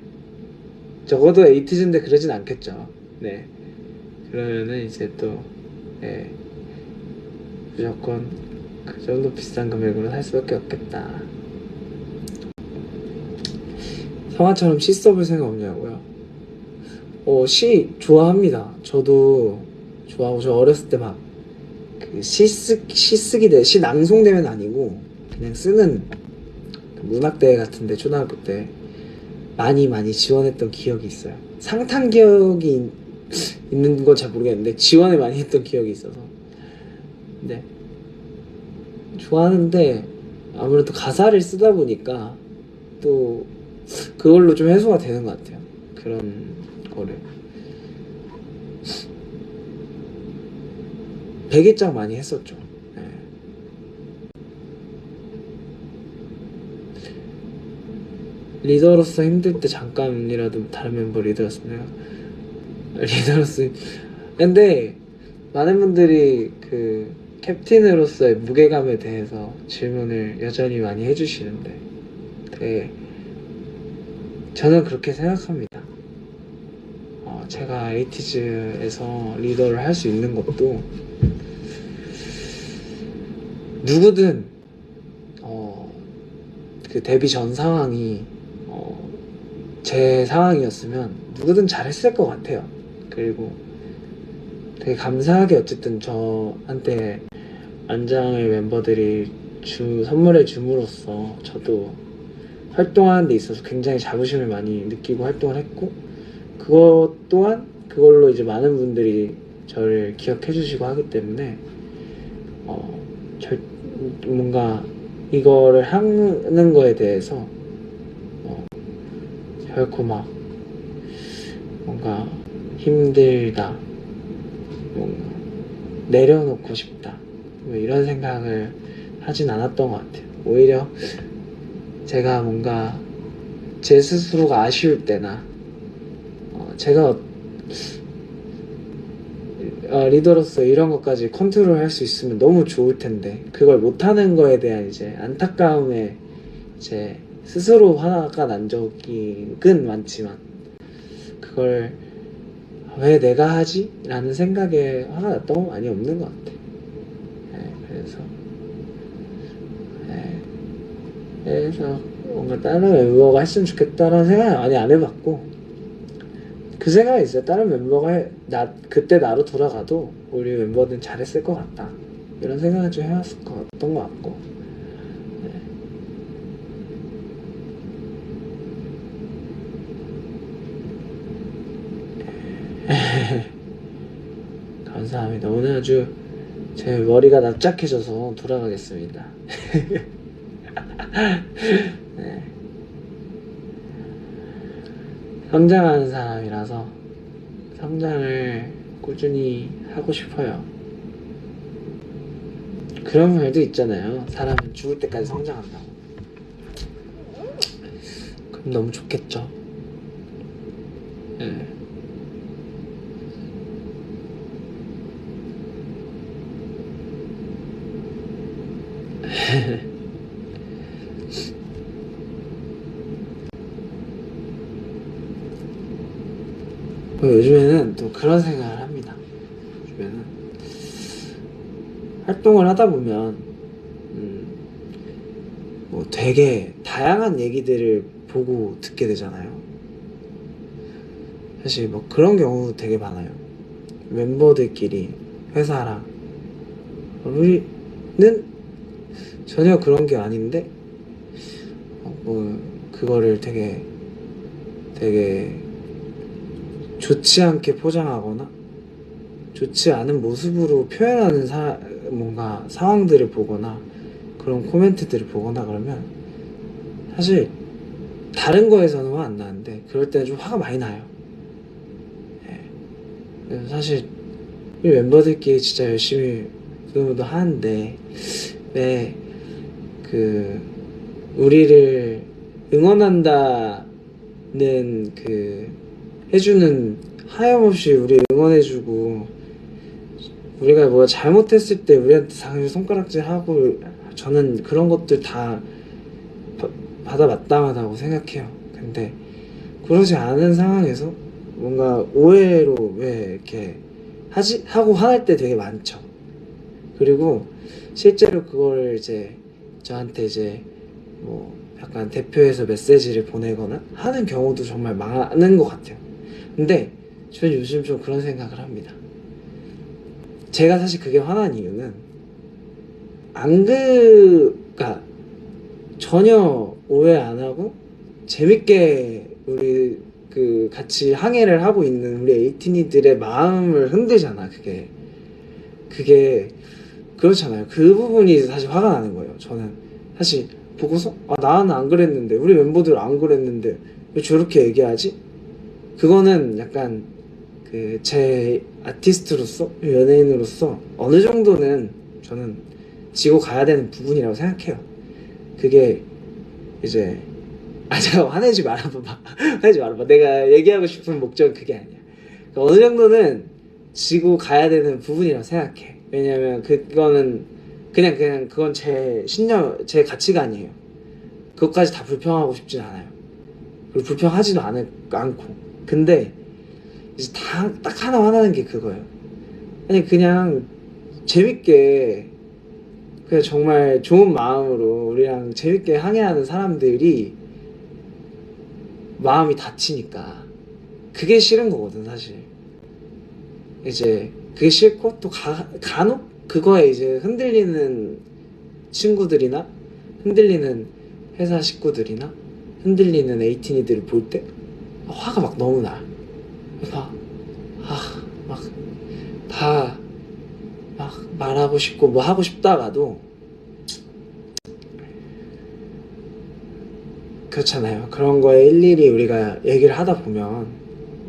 적어도 에이티즈인데 그러진 않겠죠. 네. 그러면은 이제 또 무조건 그 정도 비싼 금액으로 살 수밖에 없겠다. 성화처럼 시 써볼 생각 없냐고요? 시 좋아합니다. 저도 좋아하고, 저 어렸을 때 막 시 쓰기 시 낭송대회는 아니고 그냥 쓰는 문학대회 같은데 초등학교 때 많이 지원했던 기억이 있어요. 상탄 기억이 있는 건 잘 모르겠는데 지원을 많이 했던 기억이 있어서. 네. 좋아하는데 아무래도 가사를 쓰다 보니까 또 그걸로 좀 해소가 되는 것 같아요. 그런 거를. 백일장 많이 했었죠. 네. 리더로서 힘들 때 잠깐이라도 다른 멤버 리더였으면 리더로서. 근데 많은 분들이 그 캡틴으로서의 무게감에 대해서 질문을 여전히 많이 해주시는데, 저는 그렇게 생각합니다. 제가 에이티즈에서 리더를 할 수 있는 것도 누구든 그 데뷔 전 상황이 제 상황이었으면 누구든 잘했을 것 같아요. 그리고 되게 감사하게 어쨌든 저한테 안장을 멤버들이 선물해 줌으로써 저도 활동하는 데 있어서 굉장히 자부심을 많이 느끼고 활동을 했고, 그것 또한 그걸로 이제 많은 분들이 저를 기억해 주시고 하기 때문에 뭔가 이거를 하는 거에 대해서 결코 막 뭔가 힘들다, 뭔가 내려놓고 싶다, 뭐 이런 생각을 하진 않았던 것 같아요. 오히려 제가 뭔가 제 스스로가 아쉬울 때나 제가 리더로서 이런 것까지 컨트롤 할 수 있으면 너무 좋을 텐데 그걸 못하는 거에 대한 이제 안타까움에 이제 스스로 화가 난 적은 많지만, 그걸 왜 내가 하지? 라는 생각에 화가 났던 건 많이 없는 것 같아. 그래서 뭔가 다른 멤버가 했으면 좋겠다라는 생각을 많이 안 해봤고, 그 생각이 있어요. 다른 멤버가 그때 나로 돌아가도 우리 멤버들은 잘했을 것 같다, 이런 생각을 좀 해왔던 것 같고. 감사합니다. 오늘 아주 제 머리가 납작해져서 돌아가겠습니다. 네. 성장하는 사람이라서 성장을 꾸준히 하고 싶어요. 그런 말도 있잖아요. 사람은 죽을 때까지 성장한다고. 그럼 너무 좋겠죠. 네. 요즘에는 또 그런 생각을 합니다. 요즘에는 활동을 하다 보면 뭐 되게 다양한 얘기들을 보고 듣게 되잖아요. 사실 뭐 그런 경우 되게 많아요. 멤버들끼리, 회사랑, 우리는 전혀 그런 게 아닌데 뭐 그거를 되게 좋지 않게 포장하거나 좋지 않은 모습으로 표현하는 뭔가 상황들을 보거나 그런 코멘트들을 보거나 그러면 사실 다른 거에서는 화 안 나는데 그럴 때는 좀 화가 많이 나요. 그래서 사실 우리 멤버들끼리 진짜 열심히 그것도 하는데 왜 우리를 응원한다는 해주는, 하염없이 우리 응원해주고 우리가 뭐 잘못했을 때 우리한테 상을 손가락질하고, 저는 그런 것들 다 받아 마땅하다고 생각해요. 근데 그러지 않은 상황에서 뭔가 오해로 왜 이렇게 하지? 하고 화날 때 되게 많죠. 그리고 실제로 그거를 이제 저한테 이제 뭐 약간 대표해서 메시지를 보내거나 하는 경우도 정말 많은 것 같아요. 근데 저는 요즘 좀 그런 생각을 합니다. 제가 사실 그게 화난 이유는 그러니까 전혀 오해 안 하고 재밌게 우리 같이 항해를 하고 있는 우리 에이티니들의 마음을 흔들잖아. 그게 그렇잖아요. 그 부분이 사실 화가 나는 거예요. 저는 사실 보고서 나는 안 그랬는데, 우리 멤버들 안 그랬는데 왜 저렇게 얘기하지? 그거는 약간 제 아티스트로서, 연예인으로서 어느 정도는 저는 지고 가야 되는 부분이라고 생각해요. 그게 이제 잠깐 화내지 말아봐. 화내지 말아봐. 내가 얘기하고 싶은 목적은 그게 아니야. 그러니까 어느 정도는 지고 가야 되는 부분이라고 생각해. 왜냐면 그거는 그냥 그건 제 신념, 제 가치관이에요. 그것까지 다 불평하고 싶진 않아요. 그리고 불평하지도 않고. 근데 이제 딱 하나 화나는 게 그거예요. 아니 그냥 재밌게, 그냥 정말 좋은 마음으로 우리랑 재밌게 항해하는 사람들이 마음이 다치니까 그게 싫은 거거든 사실. 이제 그게 싫고 또 간혹 그거에 이제 흔들리는 친구들이나 흔들리는 회사 식구들이나 흔들리는 에이티니들을 볼 때 화가 막 너무 나. 막 다 막 말하고 싶고 뭐 하고 싶다가도 그렇잖아요. 그런 거에 일일이 우리가 얘기를 하다 보면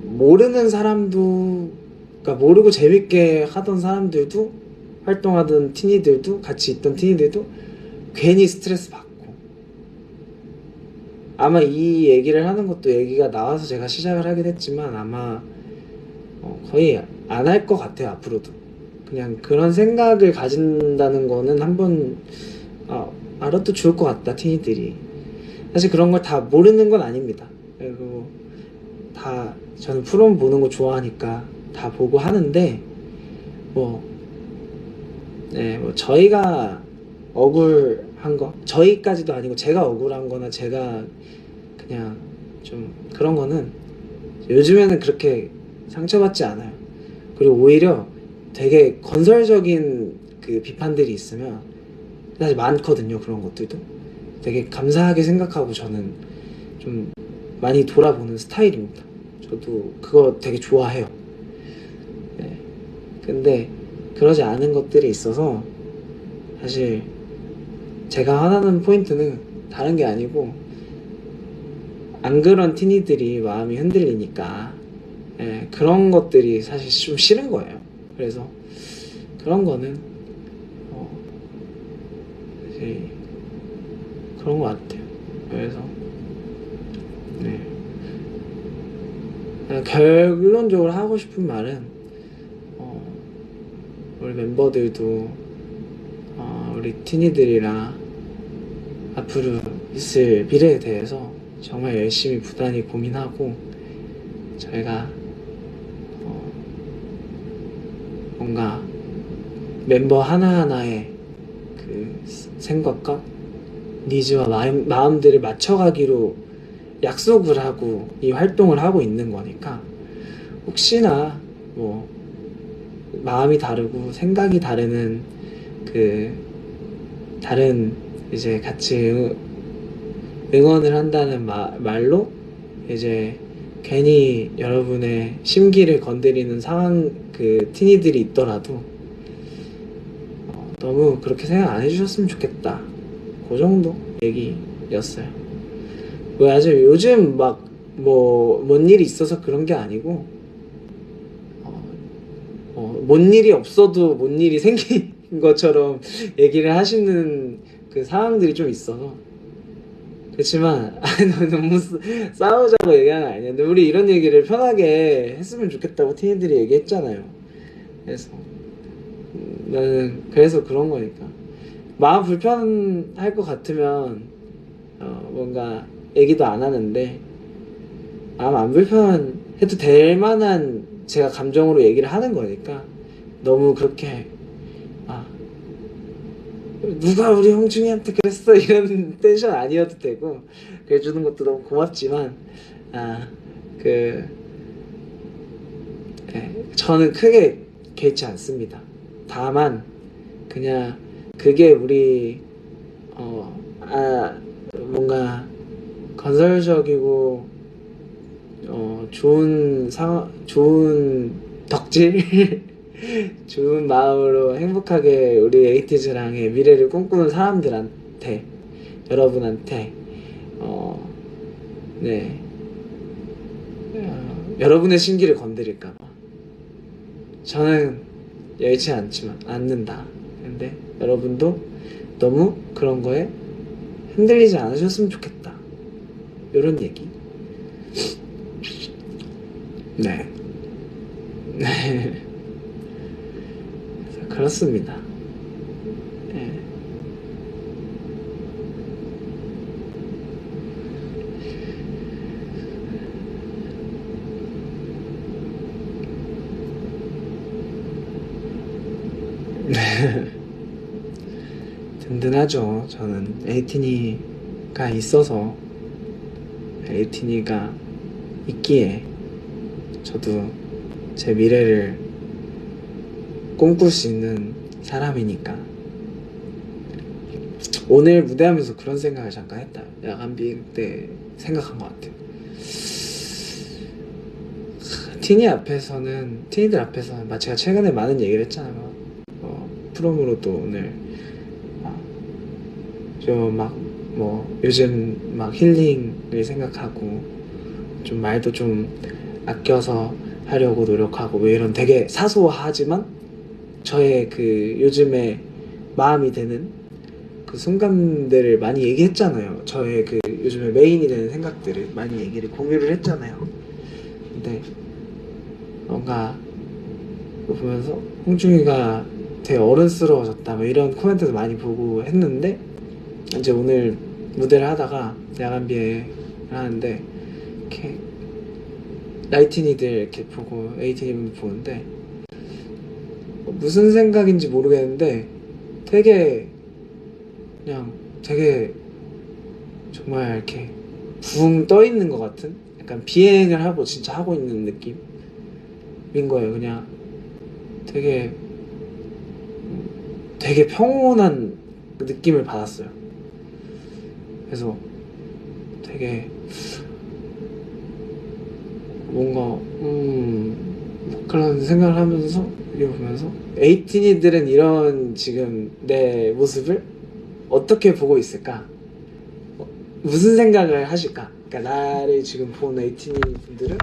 모르는 사람도, 그러니까 모르고 재밌게 하던 사람들도, 활동하던 티니들도, 같이 있던 티니들도 괜히 스트레스 받고. 아마 이 얘기를 하는 것도 얘기가 나와서 제가 시작을 하긴 했지만 아마 거의 안 할 것 같아요, 앞으로도. 그냥 그런 생각을 가진다는 거는 한번 알아도 좋을 것 같다, 티니들이. 사실 그런 걸 다 모르는 건 아닙니다. 그리고 다 저는 프롬 보는 거 좋아하니까 다 보고 하는데 뭐 저희가 억울한 거, 저희까지도 아니고 제가 억울한 거나 제가 그냥 좀 그런 거는 요즘에는 그렇게 상처받지 않아요. 그리고 오히려 되게 건설적인 그 비판들이 있으면 사실 많거든요. 그런 것들도 되게 감사하게 생각하고 저는 좀 많이 돌아보는 스타일입니다. 저도 그거 되게 좋아해요. 네. 근데 그러지 않은 것들이 있어서 사실 제가 화나는 포인트는 다른 게 아니고 안 그런 티니들이 마음이 흔들리니까 그런 것들이 사실 좀 싫은 거예요. 그래서 그런 거는 사실 그런 것 같아요. 그래서 결론적으로 하고 싶은 말은 우리 멤버들도 우리 티니들이랑 앞으로 있을 미래에 대해서 정말 열심히 부단히 고민하고 저희가 뭔가 멤버 하나하나의 그 생각과 니즈와 마음들을 맞춰가기로 약속을 하고 이 활동을 하고 있는 거니까 혹시나 뭐 마음이 다르고 생각이 다르는 그 다른 이제 같이 응원을 한다는 말로 이제 괜히 여러분의 심기를 건드리는 상황 그 티니들이 있더라도 너무 그렇게 생각 안 해주셨으면 좋겠다. 그 정도 얘기였어요. 뭐 아주 요즘 막 뭔 일이 있어서 그런 게 아니고 뭔 일이 없어도 뭔 일이 생긴 것처럼 얘기를 하시는 그 상황들이 좀 있어서 그렇지만 너무 싸우자고 얘기하는 거 아니야. 근데 우리 이런 얘기를 편하게 했으면 좋겠다고 티니들이 얘기했잖아요. 그래서 나는 그래서 그런 거니까 마음 불편할 것 같으면 뭔가 얘기도 안 하는데 마음 안 불편해도 될 만한 제가 감정으로 얘기를 하는 거니까 너무 그렇게 누가 우리 형중이한테 그랬어 이런 텐션 아니어도 되고 그래주는 것도 너무 고맙지만 저는 크게 개의치 않습니다. 다만 그냥 그게 우리 뭔가 건설적이고 좋은 덕질 좋은 마음으로 행복하게 우리 에이티즈랑의 미래를 꿈꾸는 사람들한테 여러분한테 여러분의 심기를 건드릴까봐 저는 여의치 않는다. 근데 여러분도 너무 그런 거에 흔들리지 않으셨으면 좋겠다. 이런 얘기. 네. 그렇습니다. 네. 든든하죠. 저는 에이티니가 있어서 에이티니가 있기에 저도 제 미래를 꿈꿀 수 있는 사람이니까. 오늘 무대하면서 그런 생각을 잠깐 했다. 야간 비행 때 생각한 것 같아요. 티니들 앞에서는 제가 최근에 많은 얘기를 했잖아요. 프롬으로도 오늘 좀 요즘 힐링을 생각하고 좀 말도 좀 아껴서 하려고 노력하고 이런 되게 사소하지만 저의 그 요즘에 마음이 되는 그 순간들을 많이 얘기했잖아요. 저의 그 요즘에 메인이 되는 생각들을 많이 얘기를 공유를 했잖아요. 근데 뭔가 보면서 홍중이가 되게 어른스러워졌다 이런 코멘트도 많이 보고 했는데, 이제 오늘 무대를 하다가 야간 비행을 하는데 이렇게 라이티니들 이렇게 보고 에이티니들 보는데 무슨 생각인지 모르겠는데 되게 정말 이렇게 붕 떠 있는 것 같은, 약간 비행을 하고 진짜 하고 있는 느낌인 거예요. 그냥 되게 평온한 느낌을 받았어요. 그래서 되게 뭔가 그런 생각을 하면서 이렇게 보면서 에이티니들은 이런 지금 내 모습을 어떻게 보고 있을까? 무슨 생각을 하실까? 그러니까 나를 지금 본 에이티니 분들은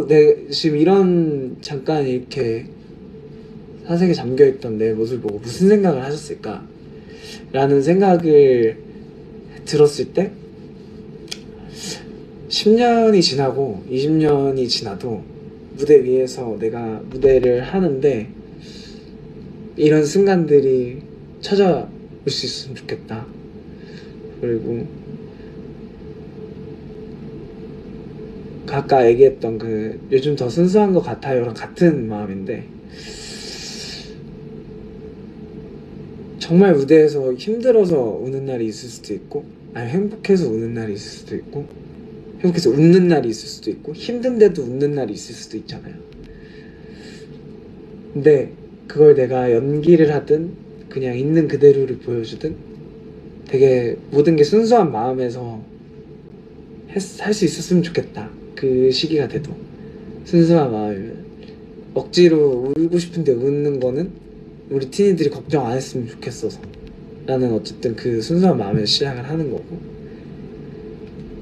내 지금 이런 잠깐 이렇게 사색에 잠겨있던 내 모습을 보고 무슨 생각을 하셨을까? 라는 생각을 들었을 때 10년이 지나고 20년이 지나도 무대 위에서 내가 무대를 하는데 이런 순간들이 찾아올 수 있으면 좋겠다. 그리고 아까 얘기했던 그 요즘 더 순수한 것 같아요랑 같은 마음인데, 정말 무대에서 힘들어서 우는 날이 있을 수도 있고, 아니 행복해서 우는 날이 있을 수도 있고, 행복해서 웃는 날이 있을 수도 있고, 힘든데도 웃는 날이 있을 수도 있잖아요. 근데 그걸 내가 연기를 하든 그냥 있는 그대로를 보여주든 되게 모든 게 순수한 마음에서 할 수 있었으면 좋겠다. 그 시기가 돼도 순수한 마음이면. 억지로 울고 싶은데 웃는 거는 우리 티니들이 걱정 안 했으면 좋겠어서 라는 어쨌든 그 순수한 마음에서 시작을 하는 거고,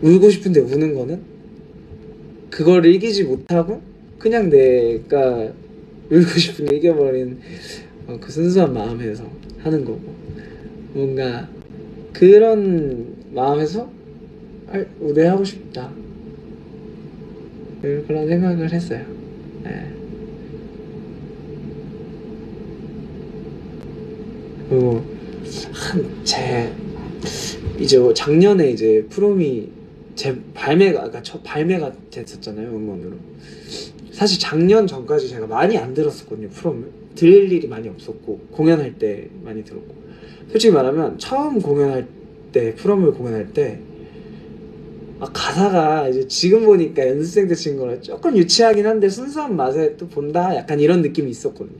울고 싶은데 우는 거는 그거를 이기지 못하고 그냥 내가 울고 싶은 게 이겨버린 그 순수한 마음에서 하는 거고, 뭔가 그런 마음에서 무대하고 싶다 그런 생각을 했어요. 네. 그리고 이제 작년에 이제 프롬이 제 첫 발매가 됐었잖아요, 음원으로. 사실 작년 전까지 제가 많이 안 들었었거든요, 프롬을. 들을 일이 많이 없었고 공연할 때 많이 들었고, 솔직히 말하면 처음 공연할 때, 프롬을 공연할 때 가사가 이제 지금 보니까 연습생 때 친 거랑 조금 유치하긴 한데 순수한 맛에 또 본다 약간 이런 느낌이 있었거든요.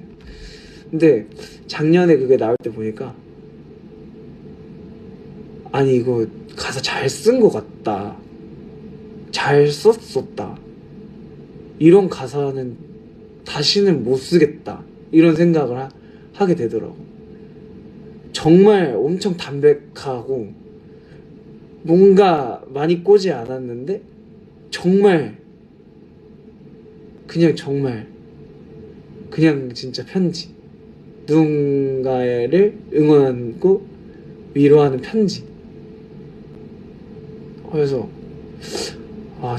근데 작년에 그게 나올 때 보니까 아니 이거 가사 잘 쓴 것 같다, 잘 썼었다, 이런 가사는 다시는 못 쓰겠다 이런 생각을 하게 되더라고. 정말 엄청 담백하고 뭔가 많이 꼬지 않았는데 정말 그냥 진짜 편지, 누군가를 응원하고 위로하는 편지. 그래서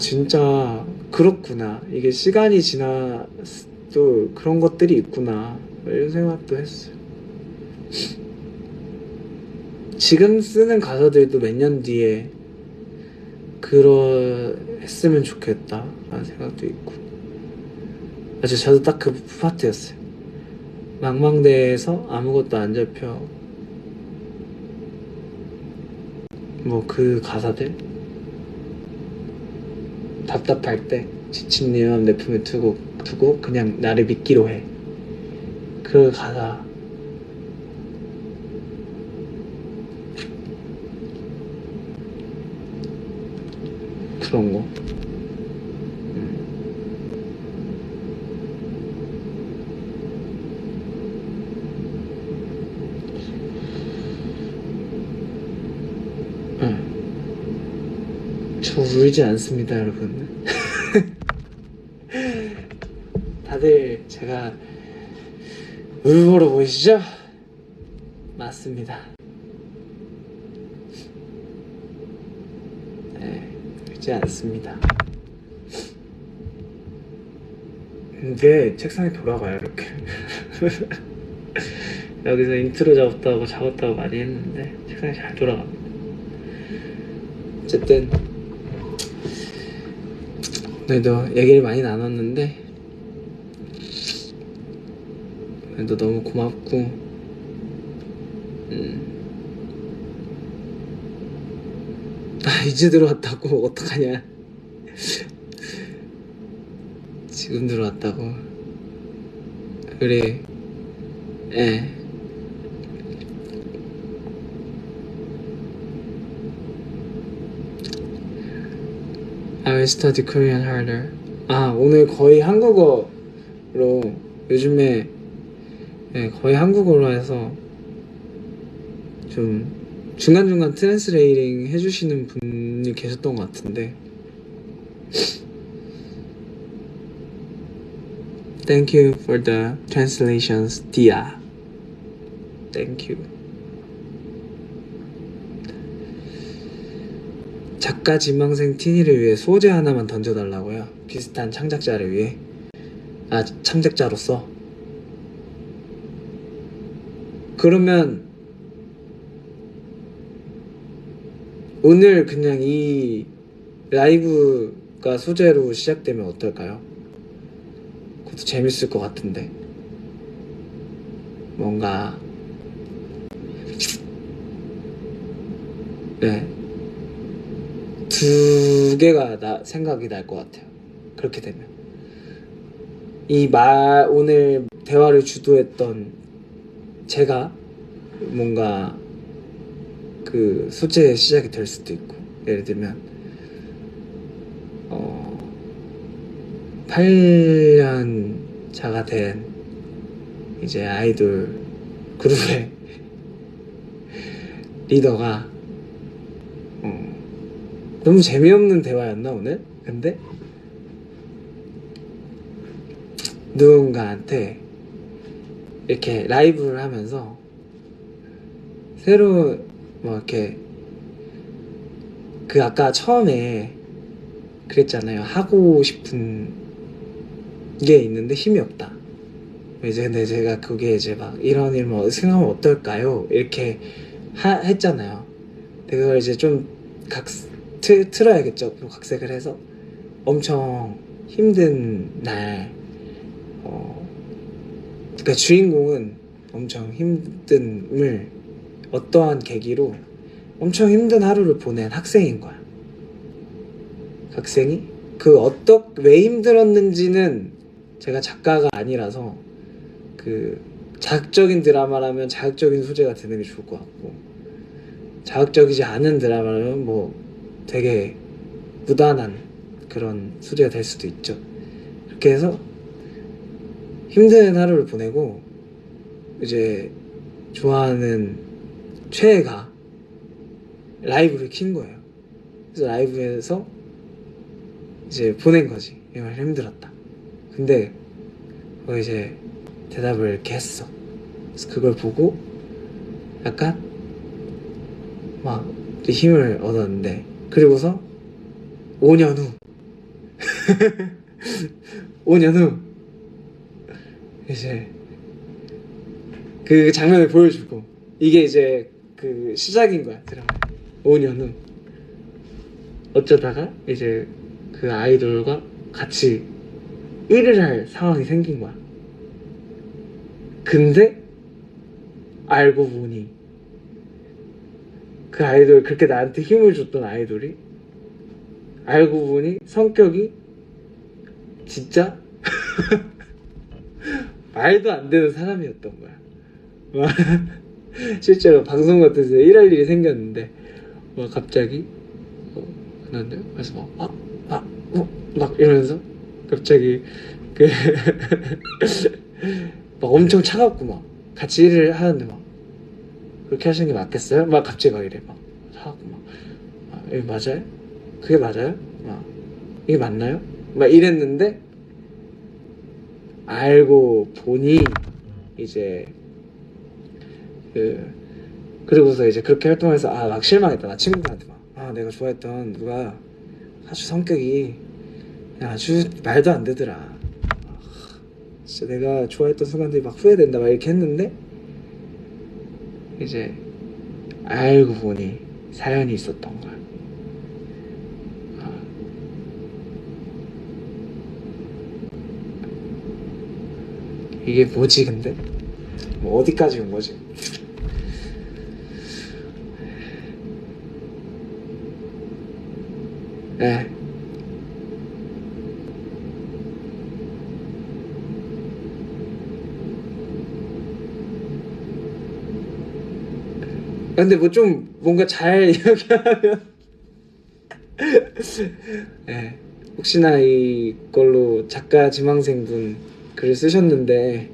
진짜 그렇구나, 이게 시간이 지나도 그런 것들이 있구나 이런 생각도 했어요. 지금 쓰는 가사들도 몇 년 뒤에 했으면 좋겠다 라는 생각도 있고. 저도 딱 그 파트였어요. 망망대해에서 아무것도 안 잡혀, 그 가사들, 답답할 때 지친 네 맘 내 품에 두고 그냥 나를 믿기로 해, 그 가사 그런 거. 저 울지 않습니다, 여러분. 다들 제가 울보러 보이시죠? 맞습니다. 네, 울지 않습니다. 근데 책상에 돌아가요, 이렇게. 여기서 인트로 작업다고 많이 했는데 책상이 잘 돌아갑니다. 어쨌든 오늘도 얘기를 많이 나눴는데 오늘도 너무 고맙고 이제 들어왔다고? 어떡하냐. 지금 들어왔다고. 그래. I will study Korean harder. 오늘 거의 한국어로 요즘에 거의 한국어로 해서 좀 중간중간 트랜스레이팅 해주시는 분이 계셨던 것 같은데 Thank you for the translations, Dia. Thank you. 작가 지망생 티니를 위해 소재 하나만 던져달라고요. 비슷한 창작자를 위해. 창작자로서. 그러면 오늘 그냥 이 라이브가 소재로 시작되면 어떨까요? 그것도 재밌을 것 같은데. 뭔가 두 개가 생각이 날 것 같아요. 그렇게 되면 오늘 대화를 주도했던 제가 뭔가 그 소재의 시작이 될 수도 있고, 예를 들면 8년 차가 된 이제 아이돌 그룹의 리더가 너무 재미없는 대화였나 오늘? 근데 누군가한테 이렇게 라이브를 하면서 새로 이렇게 아까 처음에 그랬잖아요. 하고 싶은 게 있는데 힘이 없다. 근데 제가 그게 이런 일 생각하면 어떨까요? 이렇게 했잖아요. 그걸 이제 좀 틀어야겠죠. 각색을 해서 엄청 힘든 날, 그러니까 주인공은 엄청 힘듦을 어떠한 계기로 엄청 힘든 하루를 보낸 학생인 거야. 학생이 왜 힘들었는지는 제가 작가가 아니라서 자극적인 드라마라면 자극적인 소재가 되는 게 좋을 것 같고, 자극적이지 않은 드라마라면 되게 무단한 그런 소재가 될 수도 있죠. 그렇게 해서 힘든 하루를 보내고 이제 좋아하는 최애가 라이브를 킨 거예요. 그래서 라이브에서 이제 보낸 거지. 정말 힘들었다. 근데 이제 대답을 이렇게 했어. 그래서 그걸 보고 약간 힘을 얻었는데, 그리고서 5년 후 5년 후 이제 그 장면을 보여주고, 이게 이제 시작인 거야, 드라마. 5년 후 어쩌다가 이제 그 아이돌과 같이 일을 할 상황이 생긴 거야. 근데 알고 보니 그 아이돌, 그렇게 나한테 힘을 줬던 아이돌이 알고 보니 성격이 진짜 말도 안 되는 사람이었던 거야. 막 실제로 방송 같은 데서 일할 일이 생겼는데 막 갑자기 그런데 그래서 막 이러면서 갑자기 그 막 엄청 차갑고 막 같이 일을 하는데 막 그렇게 하시는 게 맞겠어요? 막 갑자기 막 이래 막 차갑고 막 이게 맞아요? 그게 맞아요? 막 이게 맞나요? 막 이랬는데 알고 보니 이제 그러고서 이제 그렇게 활동해서 막 실망했다. 나 친구들한테 막 내가 좋아했던 누가 아주 성격이 아주 말도 안 되더라. 진짜 내가 좋아했던 순간들이 막 후회된다 막 이렇게 했는데 이제 알고 보니 사연이 있었던 거야. 이게 뭐지 근데? 뭐 어디까지 온 거지? 네. 근데 뭐 좀 뭔가 잘 이야기하면 네. 혹시나 이걸로 작가 지망생분 글을 쓰셨는데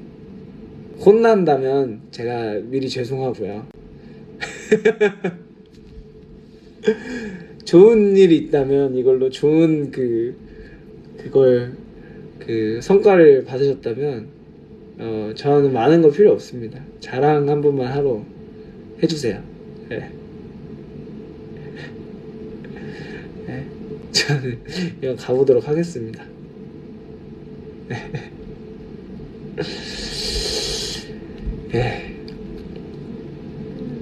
혼난다면 제가 미리 죄송하고요. 좋은 일이 있다면 이걸로 좋은 그걸 성과를 받으셨다면 저는 많은 거 필요 없습니다. 자랑 한 번만 하러 해주세요. 네. 네. 저는 이만 가보도록 하겠습니다. 네.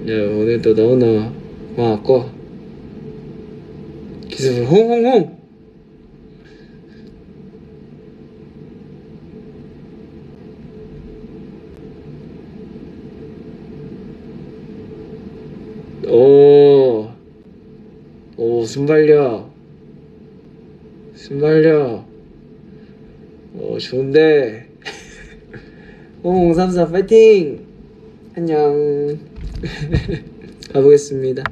네. 오늘도 너무너무 고마웠고 기습을 홍홍홍 오 순발력 좋은데 홍홍34 파이팅 안녕 가보겠습니다.